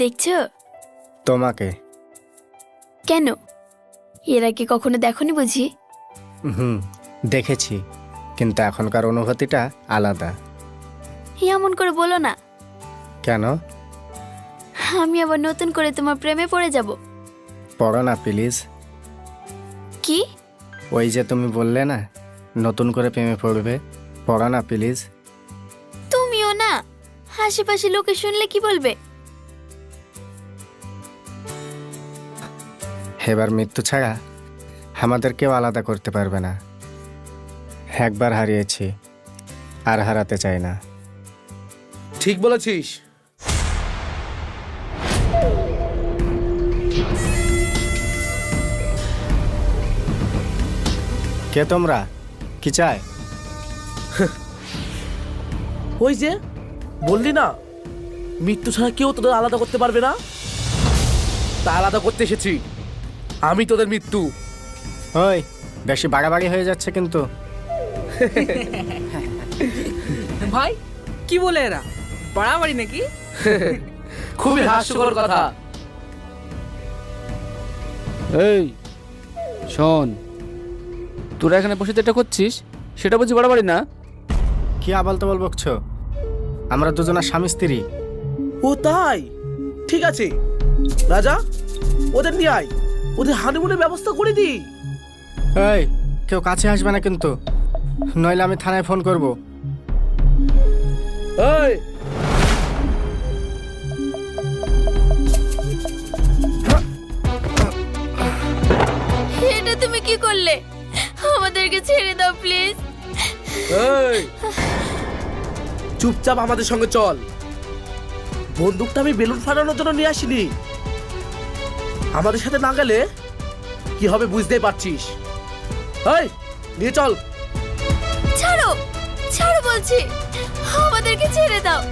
দেখছো? তোমাকে। কেন? এর আগে কখনো দেখোনি বুঝি? দেখেছি, কিন্তু এখনকার অনুভূতিটা আলাদা। এমন করে বলো না। কেন? আমি আবার নতুন করে তোমার প্রেমে পড়ে যাব। পড়ো না প্লিজ। কি? ওই যে তুমি বললে না নতুন করে প্রেমে পড়বে, পড়ো না প্লিজ। তুমিও না, আশেপাশে লোকে শুনলে কি বলবে? এবার মৃত্যু ছাড়া আমাদের কেউ আলাদা করতে পারবে না। একবার হারিয়েছি, আর হারাতে চাই না। ঠিক বলেছিস। কে তোমরা? কি চাই? ওই যে বললি না মৃত্যু ছাড়া কেউ তোদের আলাদা করতে পারবে না, তা আলাদা করতে এসেছি আমি তোদের মৃত্যু। ওই বেশি বাড়াবাড়ি হয়ে যাচ্ছে কিন্তু। ভাই কি বলে এরা, বাড়াবাড়ি নাকি? খুবই হাস্যকর কথা। এই শোন, তোরা এখানে বসে যেটা করছিস সেটা বুঝি বাড়াবাড়ি না? কি আবাল তাবাল বকছো? আমরা দুজনা স্বামী স্ত্রী। ও তাই? ঠিক আছে রাজা, ওদের নিয়ে আয়, ওদের হানিমুনের ব্যবস্থা করে দি। এই কেউ কাছে আসবে না কিন্তু, নইলে আমি থানায় ফোন করব। এই এটা তুমি কি করলে? আমাদেরকে ছেড়ে দাও প্লিজ। এই চুপচাপ আমাদের সঙ্গে চল। বন্দুকটা আমি বেলুন ফাটানোর জন্য নিয়ে আসিনি। আমাদের সাথে না গেলে কি হবে বুঝতেই পারছিস। এই নিয়ে চল। ছাড়ো, ছাড়ো বলছি, আমাদেরকে ছেড়ে দাও।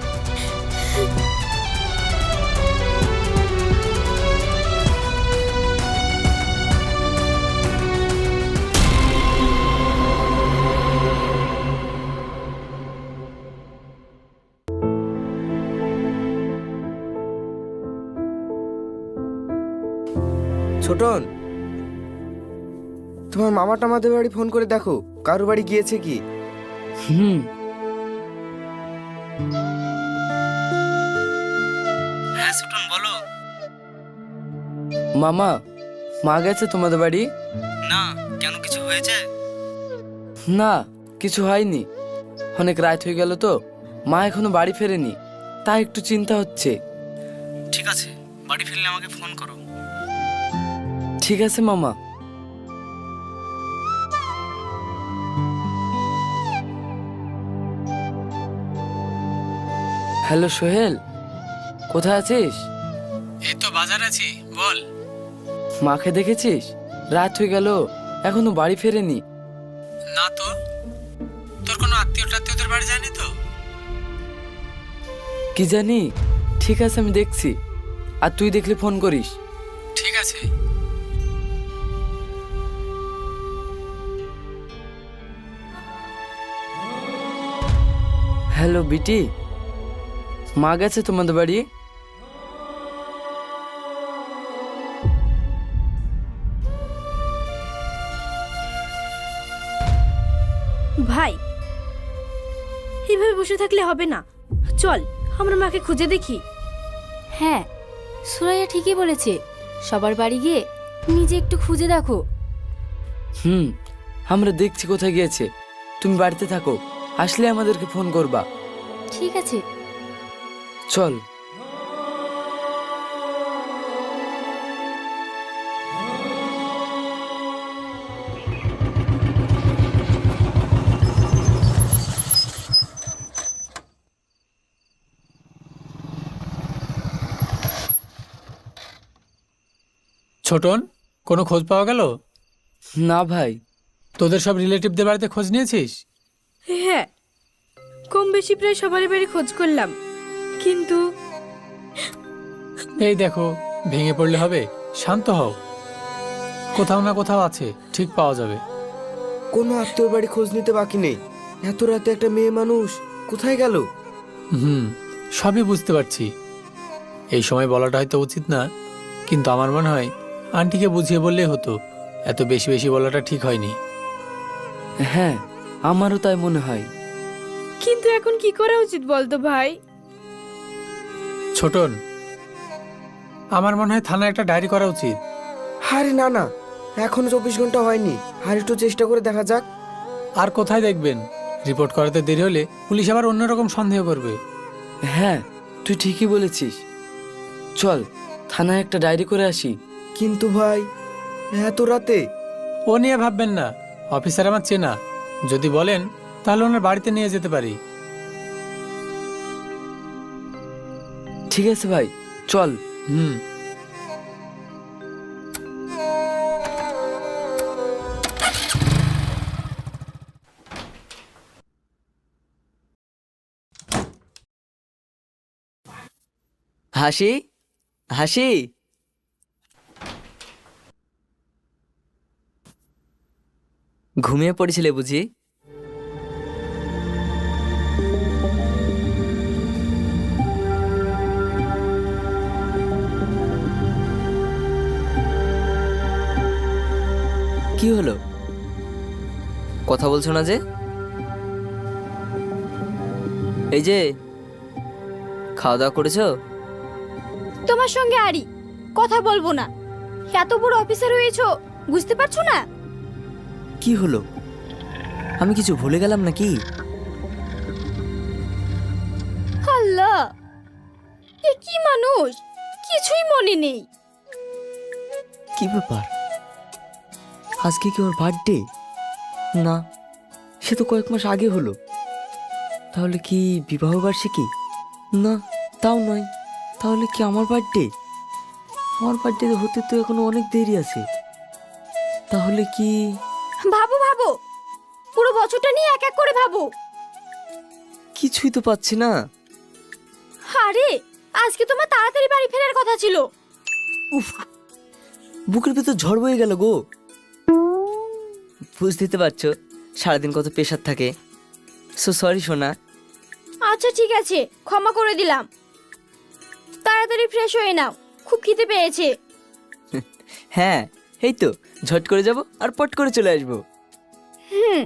ছোটন, তোমার মামা টামাদের বাড়ি ফোন করে দেখো কারো বাড়ি গিয়েছে কি। হ্যাঁ সুটন বলো। মামা, মা গেছে তোমাদের বাড়ি? না, কেন কিছু হয়েছে? না, কিছু হয়নি। অনেক রাত হয়ে গেল তো, মা এখনো বাড়ি ফেরেনি, তাই একটু চিন্তা হচ্ছে। ঠিক আছে, বাড়ি ফিরলে আমাকে ফোন করো। ঠিক আছে মামা। হ্যালো সোহেল, কোথায় আছিস? এই তো বাজার আছি, বল। মাকে দেখেছিস? রাত হয়ে গেল, এখনো বাড়ি ফেরেনি। না তো, তোর কোনো আত্মীয় টাত্মীয়দের বাড়ি যায়নি তো? কি জানি, ঠিক আছে আমি দেখছি, আর তুই দেখলে ফোন করিস। ঠিক আছে। হ্যালো বিটি, মা গেছে তোমাদের বাড়ি? ভাই, এইভাবে বসে থাকলে হবে না, চল আমরা মাকে খুঁজে দেখি। হ্যাঁ, সুরাইয়া ঠিকই বলেছে, সবার বাড়ি গিয়ে নিজে একটু খুঁজে দেখো। আমরা দেখছি কোথায় গিয়েছে, তুমি বাড়িতে থাকো, আসলে আমাদেরকে ফোন করবা। ঠিক আছে। চল। ছোটন, কোনো খোঁজ পাওয়া গেল? না ভাই। তোদের সব রিলেটিভদের বাড়িতে খোঁজ নিয়েছিস? হ্যাঁ, কম বেশি প্রায় সবারই বাড়ি খোঁজ করলাম, কিন্তু এই দেখো, ভেঙে পড়লে হবে, শান্ত হও, কোথাও না কোথাও আছে, ঠিক পাওয়া যাবে। কোনো আত্মীয় বাড়ি খোঁজ নিতে বাকি নেই। এত রাতে একটা মেয়ে মানুষ কোথায় গেল? সবই বুঝতে পারছি, এই সময় বলাটা হয়তো উচিত না, কিন্তু আমার মনে হয় আন্টিকে বুঝিয়ে বললেই হতো। এত বেশি বেশি বলাটা ঠিক হয়নি। হ্যাঁ, আমারও তাই মনে হয়। কিন্তু এখন কি করা উচিত বলতো ভাই? ছোটন, আমার মনে হয় থানায় একটা ডায়েরি করা উচিত। আরে না না, এখনো 24 ঘন্টা হয়নি, আর একটু চেষ্টা করে দেখা যাক। আর কোথায় দেখবেন, রিপোর্ট করাতে দেরি হলে পুলিশ আবার অন্যরকম সন্দেহ করবে। হ্যাঁ, তুই ঠিকই বলেছিস। চল থানায় একটা ডায়েরি করে আসি। কিন্তু ভাই, এত রাতে? ও নিয়ে ভাববেন না, অফিসার আমার চেনা। যদি বলেন তাহলে ওনার বাড়িতে নিয়ে যেতে পারি। ঠিক আছে ভাই, চল। হুম। হাসি, হাসি, ঘুমিয়ে পড়েছিলে বুঝি? কি হলো, কথা বলছো না যে? এই যে, খাওয়া দাওয়া করেছো? তোমার সঙ্গে আরি কথা বলবো না। এত বড় অফিসার হয়েছো, বুঝতে পারছো না? কি হলো, আমি কিছু ভুলে গেলাম নাকি? আল্লাহ, এ কি মানুষ, কিছুই মনে নেই। কি ব্যাপার, আজকে কি ওর বার্থডে? না, সে তো কয়েক মাস আগে হলো। তাহলে কি বিবাহ বার্ষিকী? না, তাও নয়। তাহলে কি আমার বার্থডে? আমার বার্থডে হতে তো এখনো অনেক দেরি আছে। তাহলে কি? ভাবো ভাবো, পুরো বছরটা নিয়ে এক এক করে ভাবো। কিছুই তো পাচ্ছি না। আরে, আজকে তোমার তাড়াতাড়ি বাড়ি ফেরার কথা ছিল। উফ, বুকের ভেতর ঝড় বয়ে গেল গো। বুঝতেই তো পারছো সারাদিন কত প্রেশার থাকে। সো সরি সোনা। আচ্ছা ঠিক আছে, ক্ষমা করে দিলাম। তাড়াতাড়ি ফ্রেশ হয়ে নাও, খুব খিদে পেয়েছে। হ্যাঁ, এই তো ঝট করে যাব আর পট করে চলে আসবো। হুম।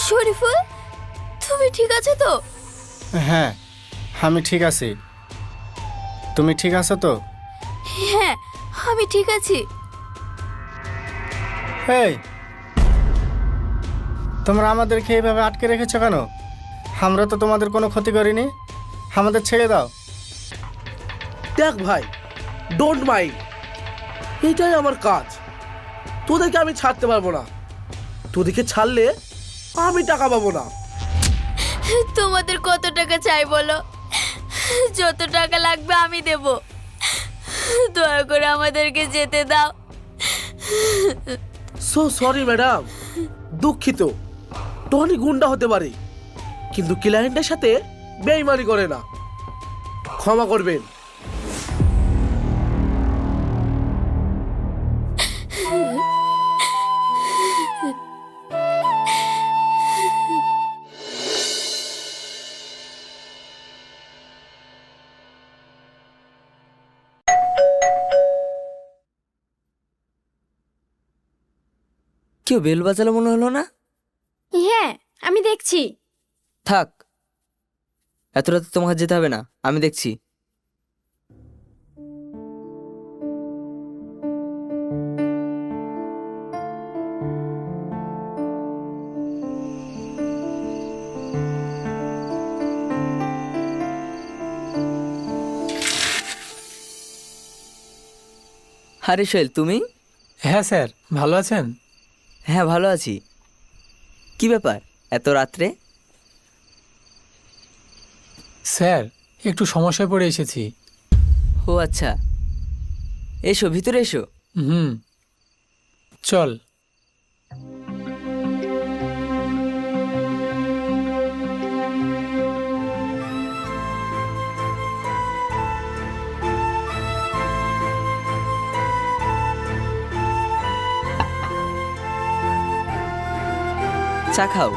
শরীফুল, তুমি ঠিক আছো তো? হ্যাঁ, আমি ঠিক আছি। তুমি ঠিক আছো তো? হ্যাঁ, আমি ঠিক আছি। এই, তোমরা আমাদেরকে এইভাবে আটকে রেখেছো কেন? আমরা তো তোমাদের কোনো ক্ষতি করিনি, আমাদের ছেড়ে দাও। দেখ ভাই, ডোন্ট মাইন্ড, এটাই আমার কাজ। তোদেরকে আমি ছাড়তে পারবো না। তোদেরকে ছাড়লে আমি টাকা পাবো না। তোমাদের কত টাকা চাই বলো? যত টাকা লাগবে আমি দেব। দয়া করে আমাদেরকে যেতে দাও। সো সরি ম্যাডাম, দুঃখিত। টনি গুন্ডা হতে পারে, কিন্তু ক্লায়েন্টের সাথে বেইমানি করে না। ক্ষমা করবেন। কেউ বেল বাজালো মনে হলো না? হ্যাঁ, আমি দেখছি। থাক, এত রাতে তোমাকে যেতে হবে না, আমি দেখছি। আরে সোহেল, তুমি? হ্যাঁ স্যার, ভালো আছেন? হ্যাঁ, ভালো আছি। কি ব্যাপার এত রাত্রে? স্যার একটু সমস্যায় পড়ে এসেছি। ও আচ্ছা, এসো ভিতরে এসো। হুম, চল। চা খাও।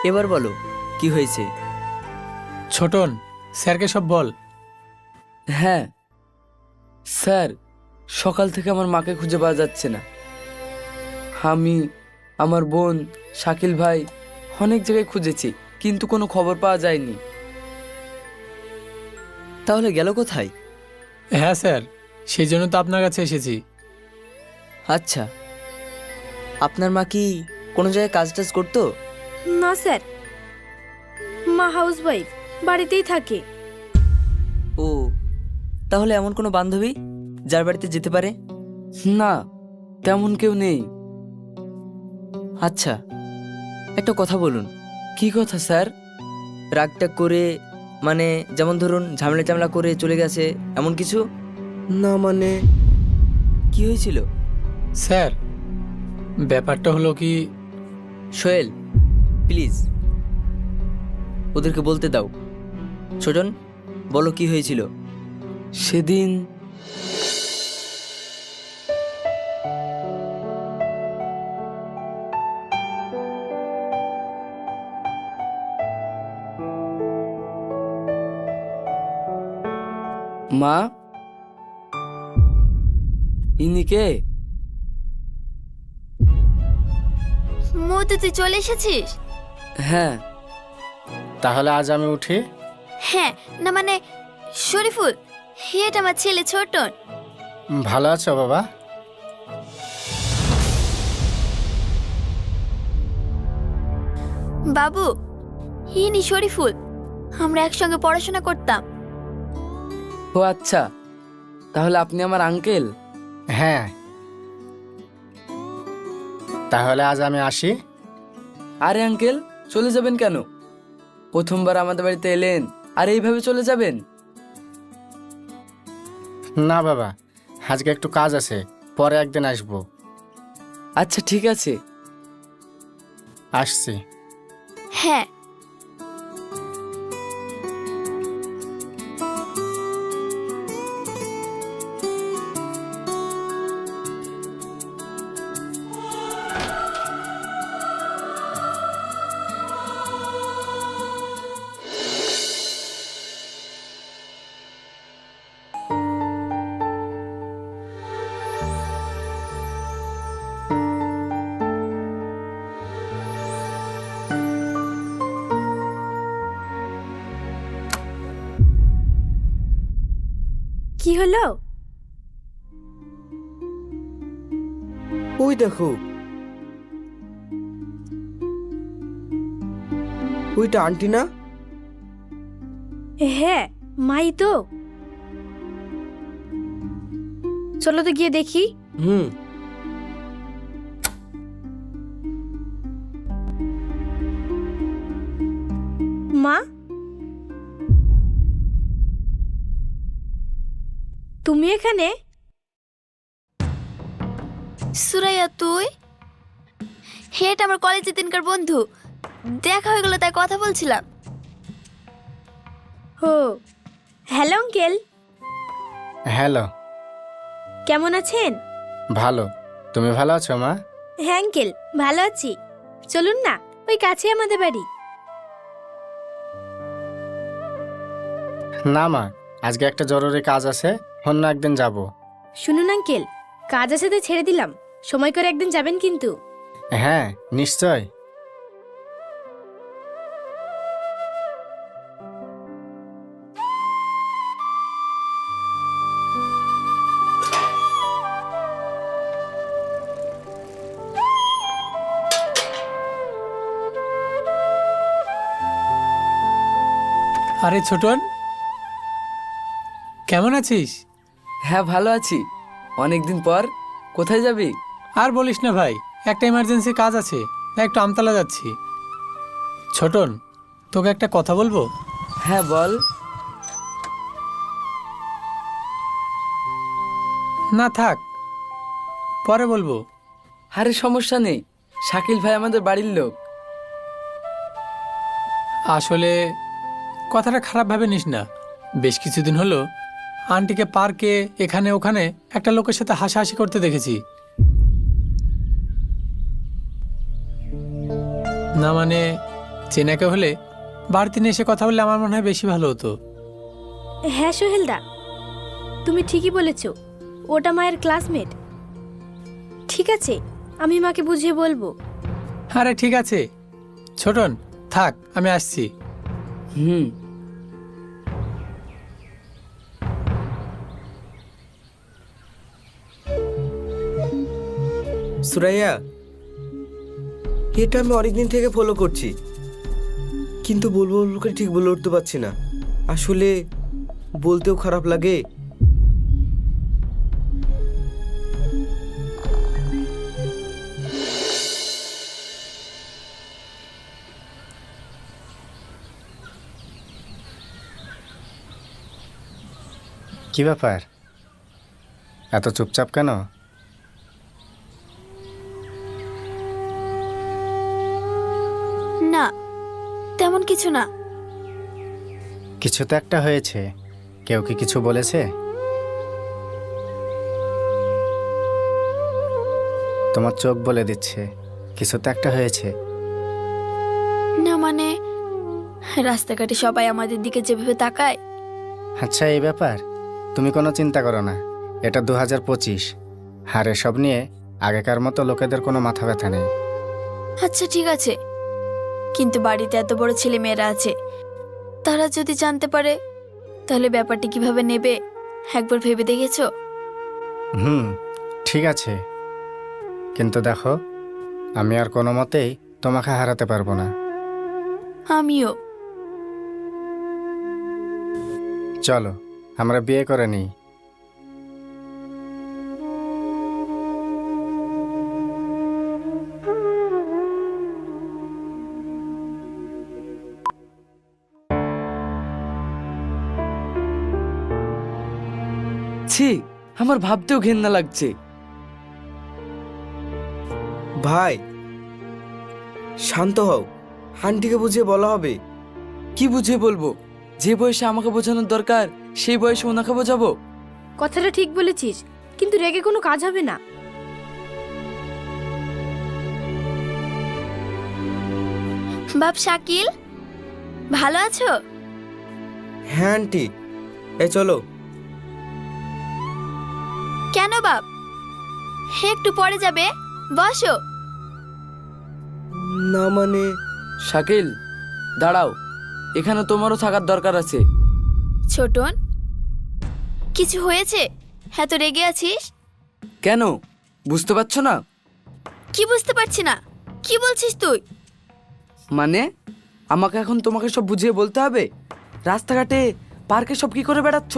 এবার বলো কি হয়েছে? ছোটন, স্যারকে সব বল। হ্যাঁ স্যার, সকাল থেকে আমার মাকে খুঁজে পাওয়া যাচ্ছে না। আমি, আমার বোন, শাকিল ভাই অনেক জায়গায় খুঁজেছি, কিন্তু কোনো খবর পাওয়া যায়নি। তাহলে গেল কোথায়? হ্যাঁ স্যার, সেই জন্য তো আপনার কাছে এসেছি। আচ্ছা, আপনার মা কি কোনো জায়গায় কাজ টাজ করতো? না স্যার, মা হাউস ওয়াইফ, বাড়িতেই থাকে। ও, তাহলে এমন কোনো বান্ধবী যার বাড়িতে যেতে পারে? না, তেমন কেউ নেই। আচ্ছা, একটা কথা বলুন। কি কথা স্যার? রাগটাগ করে, মানে যেমন ধরুন ঝামেলা টামলা করে চলে গেছে এমন কিছু? না মানে কি হয়েছিল? স্যার, ব্যাপারটা হলো কি, সোহেল প্লিজ ওদেরকে বলতে দাও। ছোটন, বলো কি হয়েছিল? সেদিন মা, ইনি কে? মধু, তুই চলে এসেছিস? হ্যাঁ। তাহলে আজ আমি উঠি? হ্যাঁ, না মানে শরীফুল, এটা আমার ছেলে ছোটন। ভালো আছো বাবা? বাবু, ইনি শরীফুল, আমরা একসঙ্গে পড়াশোনা করতাম। ও আচ্ছা, তাহলে আপনি আমার আঙ্কেল? হ্যাঁ। তাহলে আজ আমি আসি? আরে আঙ্কেল, চলে যাবেন কেন? প্রথমবার আমাদের বাড়িতে এলেন আর এইভাবে চলে যাবেন? না বাবা, আজকে একটু কাজ আছে, পরে একদিন আসবো। আচ্ছা ঠিক আছে। আসছি। হ্যাঁ। কি হলো? ওই দেখো, ওইটা আন্টি না? হ্যাঁ, মাই তো। চলো তো গিয়ে দেখি। হুম। মা, তুমি এখানে? সুরাইয়া, তুই? এটা আমার কলেজের দিনকার বন্ধু, দেখা হয়ে গেল তাই কথা বলছিলাম। ও, হ্যালো আঙ্কেল, হ্যালো। কেমন আছেন? ভালো। তুমি ভালো আছো মা? হ্যাঁ আঙ্কেল, ভালো আছি। চলুন না, ওই কাছে আমাদের বাড়ি। না মা, আজকে একটা জরুরি কাজ আছে, অন্য একদিন যাব। শুনুন আঙ্কেল, কাজ আছে তো ছেড়ে দিলাম, সময় করে একদিন যাবেন কিন্তু। হ্যাঁ নিশ্চয়। আরে ছোটন, কেমন আছিস? হ্যাঁ ভালো আছি। অনেকদিন পর কোথায় যাবি? আর বলিস না ভাই, একটা ইমার্জেন্সি কাজ আছে, তাই একটু আমতলা যাচ্ছি। ছোটন, তোকে একটা কথা বলবো? হ্যাঁ বল। না থাক, পরে বলবো। আরে সমস্যা নেই, শাকিল ভাই আমাদের বাড়ির লোক। আসলে কথাটা খারাপ ভাবে নিস না। বেশ কিছুদিন হলো আন্টিকে পার্কে এখানে ওখানে একটা লোকের সাথে হাসাহাসি করতে দেখেছি। না মানে চেনাকে হলে বাড়িতে নিয়ে এসে কথা বললে আমার মনে হয় বেশি ভালো হতো। হ্যাঁ সোহেলদা, তুমি ঠিকই বলেছ, ওটা মায়ের ক্লাসমেট। ঠিক আছে, আমি মাকে বুঝিয়ে বলবো। আরে ঠিক আছে ছোটন, থাক, আমি আসছি। হুম। সুরাইয়া, এটা আমি অনেকদিন থেকে ফলো করছি, কিন্তু বলবো বলবো করে ঠিক বলে উঠতে পারছি না। আসলে বলতেও খারাপ লাগে। কি ব্যাপার, এত চুপচাপ কেন? না, তেমন কিছু না। কিছু তো একটা হয়েছে। কেউ কি কিছু বলেছে? তোমার চোখ বলে দিচ্ছে কিছু তো একটা হয়েছে। না মানে রাস্তাঘাটে সবাই আমাদের দিকে যেভাবে তাকায়। আচ্ছা, এই ব্যাপার তুমি কোনো চিন্তা করো না। এটা 2025, আর এসব নিয়ে আগেকার মতো লোকেদের কোনো মাথা ব্যথা নেই। আচ্ছা ঠিক আছে, কিন্তু বাড়িতে এত বড় ছেলে মেয়েরা আছে, তারা যদি জানতে পারে তাহলে ব্যাপারটি কিভাবে নেবে একবার ভেবে দেখেছো? ঠিক আছে, কিন্তু দেখো, আমি আর কোনো মতেই তোমাকে হারাতে পারবো না। আমিও। চলো আমরা বিয়ে করে নিই। ছি, আমার ভাবতেও ঘেন্না লাগছে। ভাই শান্ত হও, আন্টিকে বুঝিয়ে বলা হবে। কি বুঝিয়ে বলবো? যে বয়সে আমাকে বোঝানোর দরকার সেই বয়সে ওনাকে বোঝাবো? কথাটা ঠিক বলেছিস, কিন্তু রেগে কোনো কাজ হবে না। বাপ শাকিল, ভালো আছো? হ্যাঁ আন্টি, এই চলো। কেন বাপ, একটু পরে যাবে, বসো। না মানে শাকিল দাঁড়াও, এখানে তোমারও থাকার দরকার আছে। ছোটন, কিছু হয়েছে? এত রেগে আছিস কেন বুঝতে পারছো না? কি? বুঝতে পারছি না, কি বলছিস তুই? মানে আমাকে এখন তোমাকে সব বুঝিয়ে বলতে হবে? রাস্তাঘাটে পার্কে সব কি করে বেড়াচ্ছ?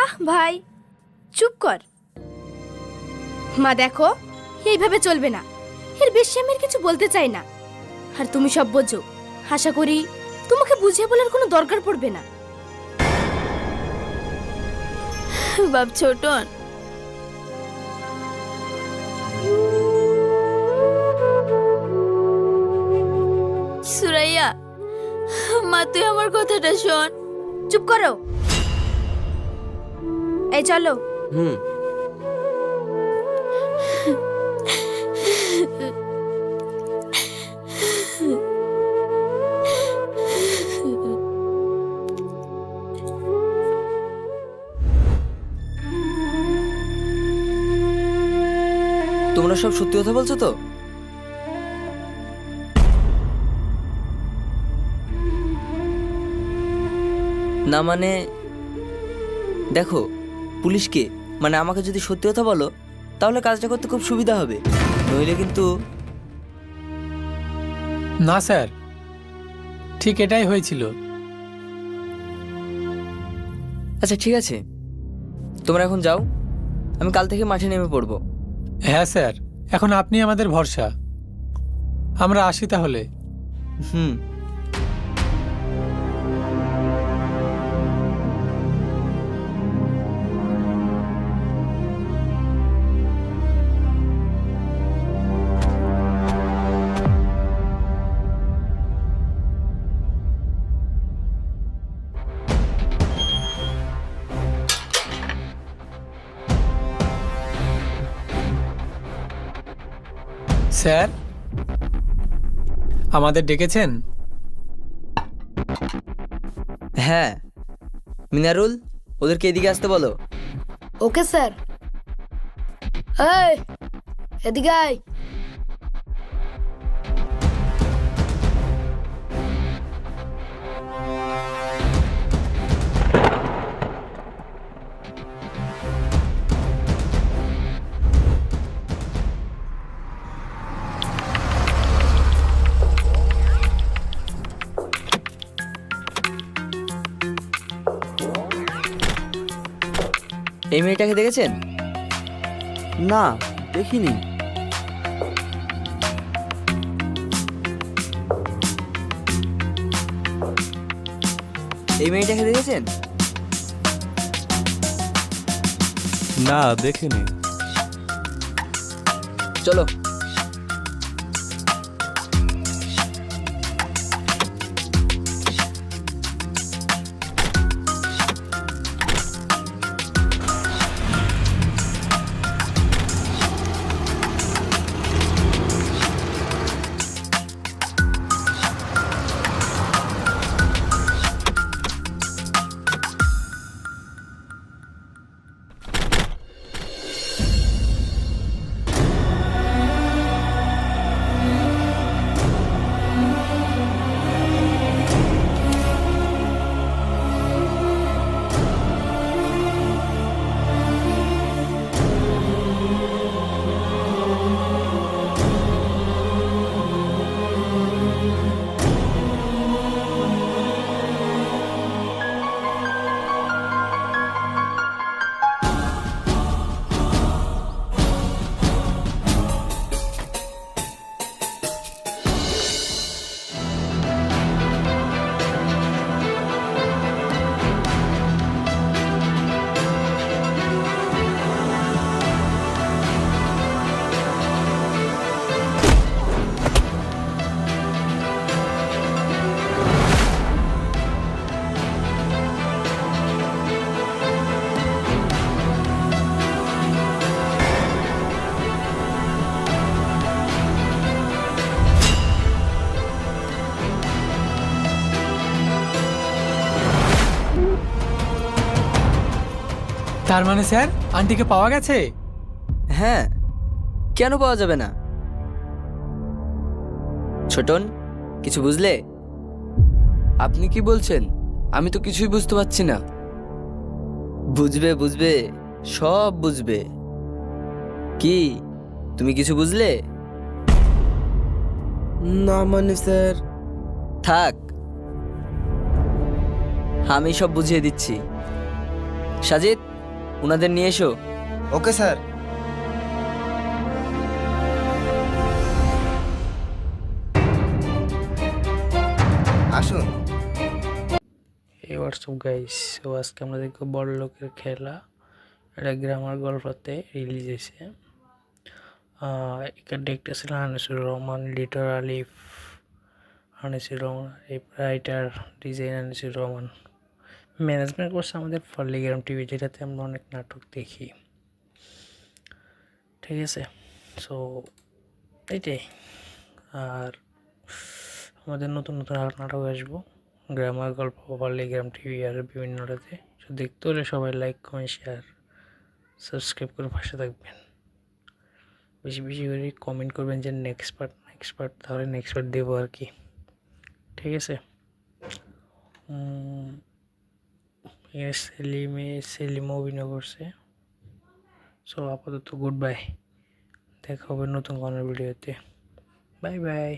আহ ভাই, চুপ কর। মা দেখো, এইভাবে চলবে না। এর বেশি আমি আর কিছু বলতে চাই না। আর তুমি সব বোঝো, আশা করি তোমাকে বুঝিয়ে বলার কোনো দরকার পড়বে না। বাপ ছোটন, সুরাইয়া, মা তুই আমার কথাটা শোন। চুপ করো। এই চলো। তোমরা সব সত্যি কথা বলছো তো? না মানে দেখো, পুলিশকে মানে আমাকে যদি সত্যি কথা বলো তাহলে কাজটা করতে খুব সুবিধা হবে, নইলে কিন্তু। না স্যার, ঠিক এটাই হয়েছিল। আচ্ছা ঠিক আছে, তোমরা এখন যাও, আমি কাল থেকে মাঠে নেমে পড়বো। হ্যাঁ স্যার, এখন আপনি আমাদের ভরসা। আমরা আসি তাহলে। হুম। স্যার, আমাদের ডেকেছেন? হ্যাঁ, মিনারুল, ওদেরকে এদিকে আসতে বলো। Okay sir. এই এদিকে আয়। এই মেয়েটাকে দেখেছেন? না, দেখিনি। এই মেয়েটাকে দেখেছেন? না, দেখিনি। চলো। তার মানে স্যার, আন্টিকে পাওয়া গেছে? হ্যাঁ, কেন পাওয়া যাবে না? ছোটন, কিছু বুঝলে? আপনি কি বলছেন? আমি তো কিছুই বুঝতে পারছি না। বুঝবে বুঝবে, সব বুঝবে। কি, তুমি কিছু বুঝলে? না মানে স্যার। থাক, আমি সব বুঝিয়ে দিচ্ছি। সাজিদ, ওনাদের নিয়ে এসো। Okay sir. আসুন। এই হোয়াটসঅ্যাপ গাইস, তো আজকে আমরা দেখবো বড় লোকের খেলা। এটা গ্রামার গল্পতে রিলিজ হয়েছে। এখানে ডিরেক্টর ছিলেন আনিসুর রহমান, লিটর আলিফ Anisur Rahman, writer design Anisur Rahman, management করছে আমাদের পল্লিগ্রাম টিভি, যেটাতে আমরা অনেক নাটক দেখি। ঠিক আছে, সো এইটাই। আর আমাদের নতুন নতুন নাটক আসবো, গ্রামার গল্প, পল্লিগ্রাম টিভি আর বিভিন্নটাতে। সো দেখতে হলে সবাই লাইক, কমেন্ট, শেয়ার, সাবস্ক্রাইব করে পাশে থাকবেন। বেশি বেশি করে কমেন্ট করবেন যে নেক্সট পার্ট, তাহলে নেক্সট পার্ট দেবো আর কি। ঠিক আছে, সেলিমও অভিনয় করছে। সো আপাতত গুড বাই, দেখা হবে নতুন কোনো ভিডিওতে। Bye bye.